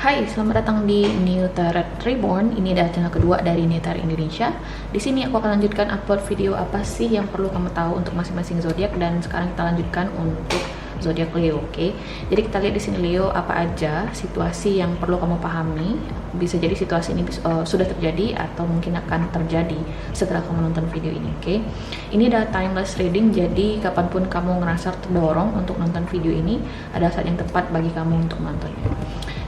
Hai, selamat datang di New Tarot Reborn. Ini adalah channel kedua dari New Tarot Indonesia. Di sini aku akan lanjutkan upload video apa sih yang perlu kamu tahu untuk masing-masing zodiak, dan sekarang kita lanjutkan untuk zodiak Leo, oke? Jadi kita lihat di sini Leo, apa aja situasi yang perlu kamu pahami. Bisa jadi situasi ini sudah terjadi atau mungkin akan terjadi setelah kamu nonton video ini, oke? Ini adalah timeless reading, jadi kapanpun kamu ngerasa terdorong untuk nonton video ini, ada saat yang tepat bagi kamu untuk nontonnya.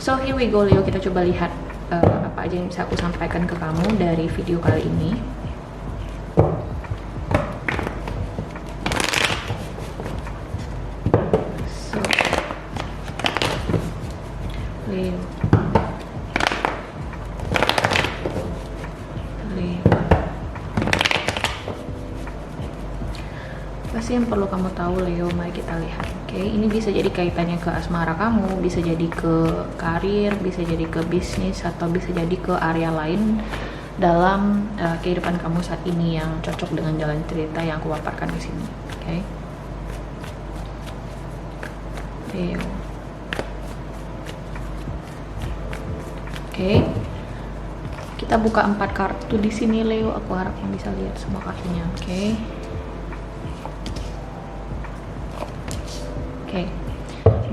So here we go Leo, kita coba lihat apa aja yang bisa aku sampaikan ke kamu dari video kali ini. So, Leo, apa sih yang perlu kamu tahu Leo? Mari kita lihat. Oke, ini bisa jadi kaitannya ke asmara kamu, bisa jadi ke karir, bisa jadi ke bisnis, atau bisa jadi ke area lain dalam kehidupan kamu saat ini yang cocok dengan jalan cerita yang aku paparkan di sini. Oke, Leo. Oke, kita buka 4 kartu di sini Leo. Aku harap kamu bisa lihat semua kartunya. Oke. Oke,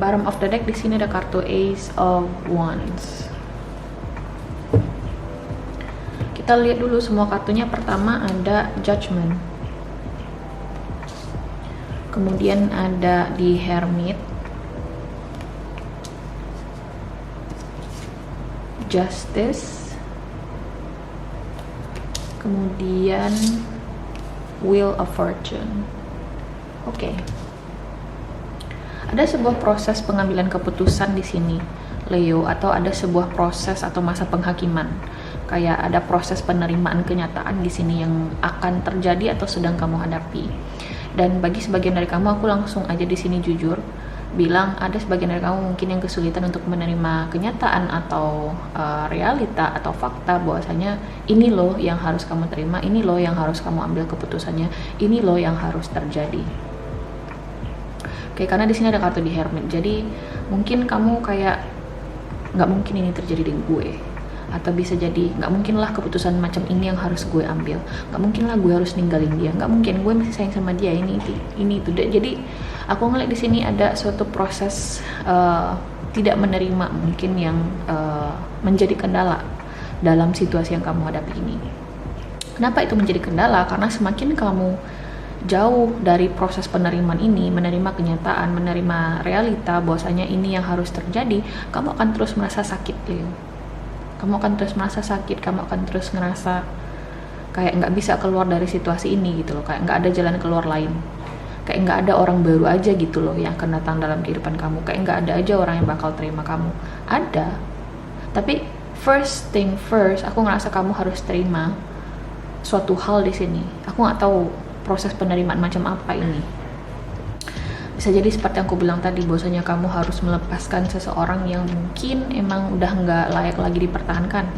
bottom of the deck di sini ada kartu Ace of Wands. Kita lihat dulu semua kartunya. Pertama ada Judgment, kemudian ada di Hermit, Justice, kemudian Wheel of Fortune. Oke. Ada sebuah proses pengambilan keputusan di sini, Leo, atau ada sebuah proses atau masa penghakiman. Kayak ada proses penerimaan kenyataan di sini yang akan terjadi atau sedang kamu hadapi. Dan bagi sebagian dari kamu, aku langsung aja di sini jujur bilang ada sebagian dari kamu mungkin yang kesulitan untuk menerima kenyataan atau realita atau fakta bahwasanya ini loh yang harus kamu terima, ini loh yang harus kamu ambil keputusannya, ini loh yang harus terjadi. Oke, karena di sini ada kartu di Hermit, jadi mungkin kamu kayak nggak mungkin ini terjadi di gue, atau bisa jadi nggak mungkin lah keputusan macam ini yang harus gue ambil, nggak mungkin lah gue harus ninggalin dia, nggak mungkin, gue masih sayang sama dia, ini itu. Jadi aku ngeliat di sini ada suatu proses tidak menerima mungkin yang menjadi kendala dalam situasi yang kamu hadapi ini. Kenapa itu menjadi kendala? Karena semakin kamu jauh dari proses penerimaan ini, menerima kenyataan, menerima realita bahwasanya ini yang harus terjadi, kamu akan terus merasa sakit, Leo. Kamu akan terus merasa sakit, kamu akan terus ngerasa kayak nggak bisa keluar dari situasi ini gitu loh, kayak nggak ada jalan keluar lain, kayak nggak ada orang baru aja gitu loh yang akan datang dalam kehidupan kamu, kayak nggak ada aja orang yang bakal terima kamu. Ada, tapi first thing first, aku ngerasa kamu harus terima suatu hal di sini. Aku nggak tahu proses penerimaan macam apa ini. Bisa jadi seperti yang aku bilang tadi, bahwasanya kamu harus melepaskan seseorang yang mungkin emang udah nggak layak lagi dipertahankan,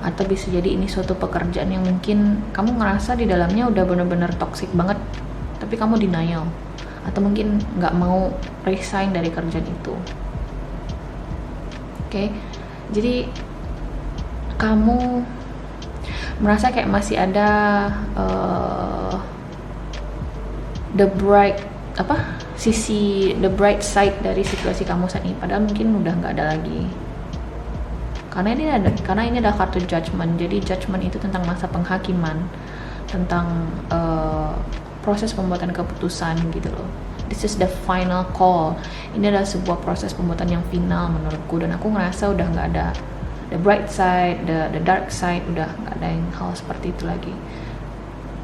atau bisa jadi ini suatu pekerjaan yang mungkin kamu ngerasa di dalamnya udah bener-bener toxic banget, tapi kamu denial, atau mungkin nggak mau resign dari kerjaan itu. Oke, jadi kamu merasa kayak masih ada the bright side dari situasi kamu saat ini, padahal mungkin udah nggak ada lagi. Karena ini ada kartu Judgment. Jadi Judgment itu tentang masa penghakiman, tentang proses pembuatan keputusan gitu loh. This is the final call. Ini adalah sebuah proses pembuatan yang final menurutku, dan aku ngerasa udah nggak ada the bright side, the dark side, udah nggak ada yang hal seperti itu lagi.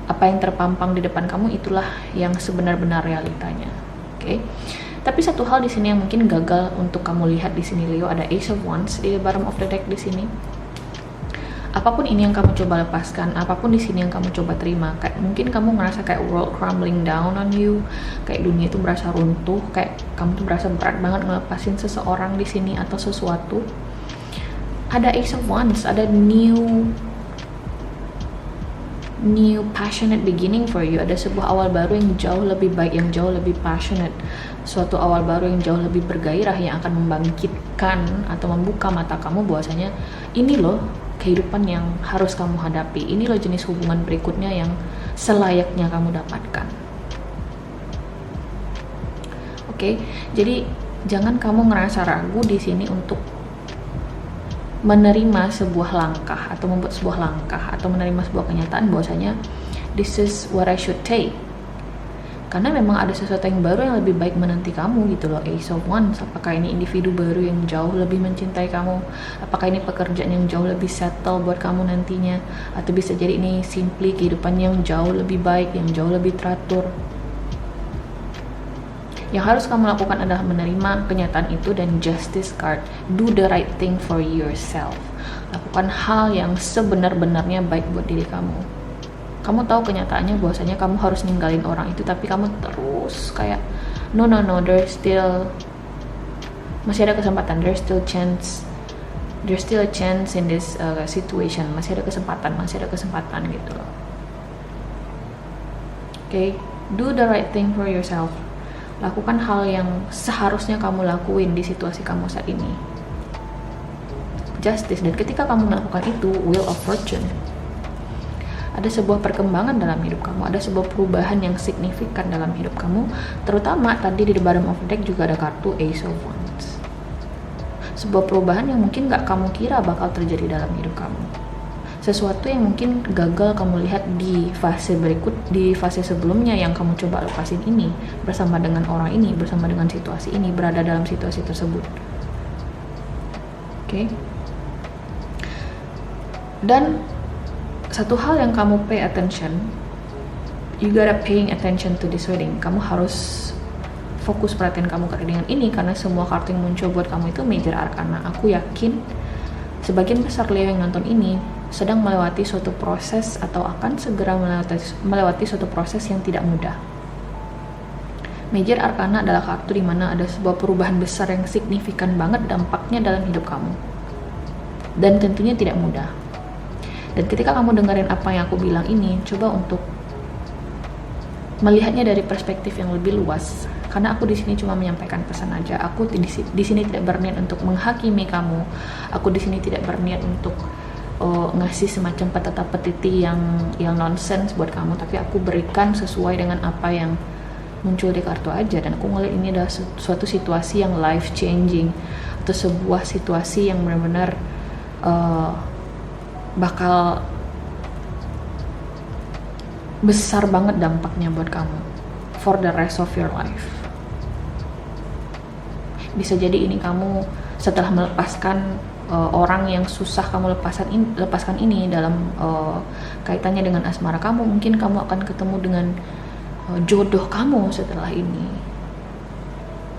Apa yang terpampang di depan kamu itulah yang sebenar-benar realitanya. Oke. Tapi satu hal di sini yang mungkin gagal untuk kamu lihat di sini Leo, ada Ace of Wands di bottom of the deck di sini. Apapun ini yang kamu coba lepaskan, apapun di sini yang kamu coba terima, kayak mungkin kamu ngerasa kayak world crumbling down on you, kayak dunia itu berasa runtuh, kayak kamu tuh berasa berat banget ngelepasin seseorang di sini atau sesuatu. Ada Ace of Wands, ada new new passionate beginning for you. Ada sebuah awal baru yang jauh lebih baik, yang jauh lebih passionate, suatu awal baru yang jauh lebih bergairah, yang akan membangkitkan atau membuka mata kamu bahwasanya ini loh kehidupan yang harus kamu hadapi, ini loh jenis hubungan berikutnya yang selayaknya kamu dapatkan. Oke, jadi jangan kamu ngerasa ragu di sini untuk menerima sebuah langkah atau membuat sebuah langkah atau menerima sebuah kenyataan bahwasanya this is what I should take, karena memang ada sesuatu yang baru yang lebih baik menanti kamu gitu loh. Ace of Wands, apakah ini individu baru yang jauh lebih mencintai kamu, apakah ini pekerjaan yang jauh lebih settle buat kamu nantinya, atau bisa jadi ini simply kehidupan yang jauh lebih baik, yang jauh lebih teratur. Yang harus kamu lakukan adalah menerima kenyataan itu dan justice card. Do the right thing for yourself. Lakukan hal yang sebenar-benarnya baik buat diri kamu. Kamu tahu kenyataannya bahwasanya kamu harus ninggalin orang itu, tapi kamu terus kayak no, there's still, masih ada kesempatan, there's still a chance in this situation. Masih ada kesempatan gitu loh. Okay, do the right thing for yourself. Lakukan hal yang seharusnya kamu lakuin di situasi kamu saat ini. Justice, dan ketika kamu melakukan itu, Wheel of Fortune. Ada sebuah perkembangan dalam hidup kamu, ada sebuah perubahan yang signifikan dalam hidup kamu. Terutama tadi di the bottom of the deck juga ada kartu Ace of Wands. Sebuah perubahan yang mungkin gak kamu kira bakal terjadi dalam hidup kamu. Sesuatu yang mungkin gagal kamu lihat di fase berikut, di fase sebelumnya yang kamu coba lepasin ini, bersama dengan orang ini, bersama dengan situasi ini, berada dalam situasi tersebut. Oke. Dan satu hal yang kamu pay attention, you gotta paying attention to this wedding. Kamu harus fokus perhatian kamu ke readingan ini, karena semua kartu yang muncul buat kamu itu major arcana. Aku yakin sebagian besar Leo yang nonton ini sedang melewati suatu proses atau akan segera melewati suatu proses yang tidak mudah. Major Arcana adalah kartu di mana ada sebuah perubahan besar yang signifikan banget dampaknya dalam hidup kamu. Dan tentunya tidak mudah. Dan ketika kamu dengerin apa yang aku bilang ini, coba untuk melihatnya dari perspektif yang lebih luas. Karena aku di sini cuma menyampaikan pesan aja. Aku di sini tidak berniat untuk menghakimi kamu. Aku di sini tidak berniat untuk ngasih semacam petita-petiti yang nonsense buat kamu, tapi aku berikan sesuai dengan apa yang muncul di kartu aja. Dan aku ngeliat ini adalah suatu situasi yang life changing, atau sebuah situasi yang benar-benar bakal besar banget dampaknya buat kamu for the rest of your life. Bisa jadi ini kamu setelah melepaskan orang yang susah kamu lepaskan ini dalam kaitannya dengan asmara kamu, mungkin kamu akan ketemu dengan jodoh kamu setelah ini,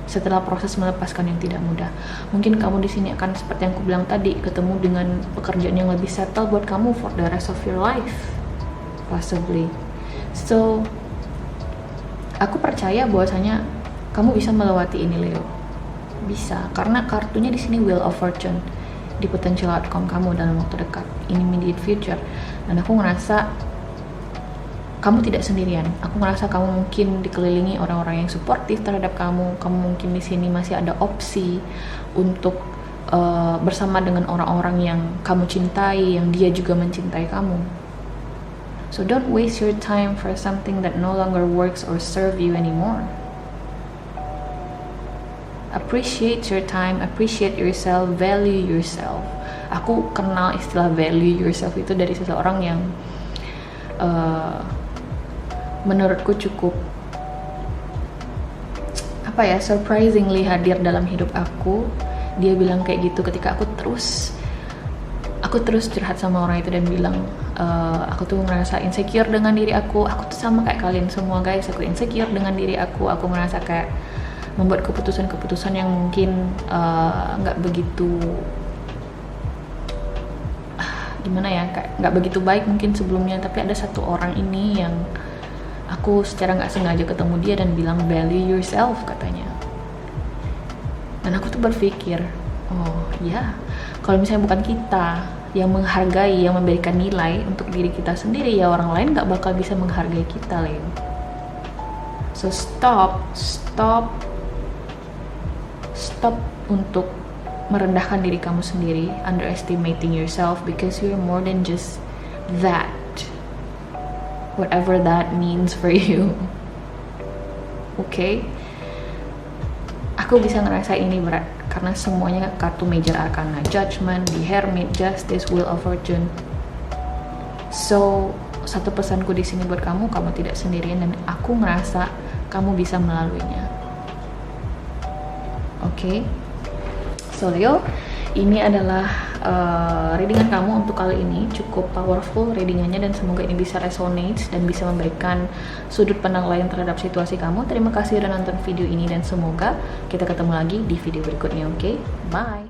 setelah proses melepaskan yang tidak mudah. Mungkin kamu di sini akan seperti yang aku bilang tadi, ketemu dengan pekerjaan yang lebih settle buat kamu for the rest of your life, possibly. So aku percaya bahwasanya kamu bisa melewati ini, Leo. Bisa, karena kartunya di sini Wheel of Fortune, di potential outcome kamu dalam waktu dekat, in immediate future. Dan aku ngerasa kamu tidak sendirian. Aku ngerasa kamu mungkin dikelilingi orang-orang yang suportif terhadap kamu. Kamu mungkin di sini masih ada opsi untuk bersama dengan orang-orang yang kamu cintai, yang dia juga mencintai kamu. So don't waste your time for something that no longer works or serve you anymore. Appreciate your time, appreciate yourself, value yourself. Aku kenal istilah value yourself itu dari seseorang yang menurutku cukup surprisingly hadir dalam hidup aku. Dia bilang kayak gitu ketika aku terus curhat sama orang itu dan bilang aku tuh ngerasa insecure dengan diri aku tuh sama kayak kalian semua guys, aku insecure dengan diri aku ngerasa kayak membuat keputusan-keputusan yang mungkin nggak begitu gimana ya, kayak nggak begitu baik mungkin sebelumnya. Tapi ada satu orang ini yang aku secara nggak sengaja ketemu dia dan bilang value yourself katanya. Dan aku tuh berpikir, oh ya, kalau misalnya bukan kita yang menghargai, yang memberikan nilai untuk diri kita sendiri, ya orang lain gak bakal bisa menghargai kita, Leo. So stop untuk merendahkan diri kamu sendiri, underestimating yourself, because you're more than just that, whatever that means for you. Okay? Aku bisa ngerasa ini berat karena semuanya kartu Major Arcana, Judgment, The Hermit, Justice, Wheel of Fortune. So, satu pesanku di sini buat kamu, kamu tidak sendirian dan aku ngerasa kamu bisa melaluinya. Oke? So Leo, ini adalah readingan kamu untuk kali ini. Cukup powerful readingannya dan semoga ini bisa resonate dan bisa memberikan sudut pandang lain terhadap situasi kamu. Terima kasih udah nonton video ini dan semoga kita ketemu lagi di video berikutnya. Oke? Bye!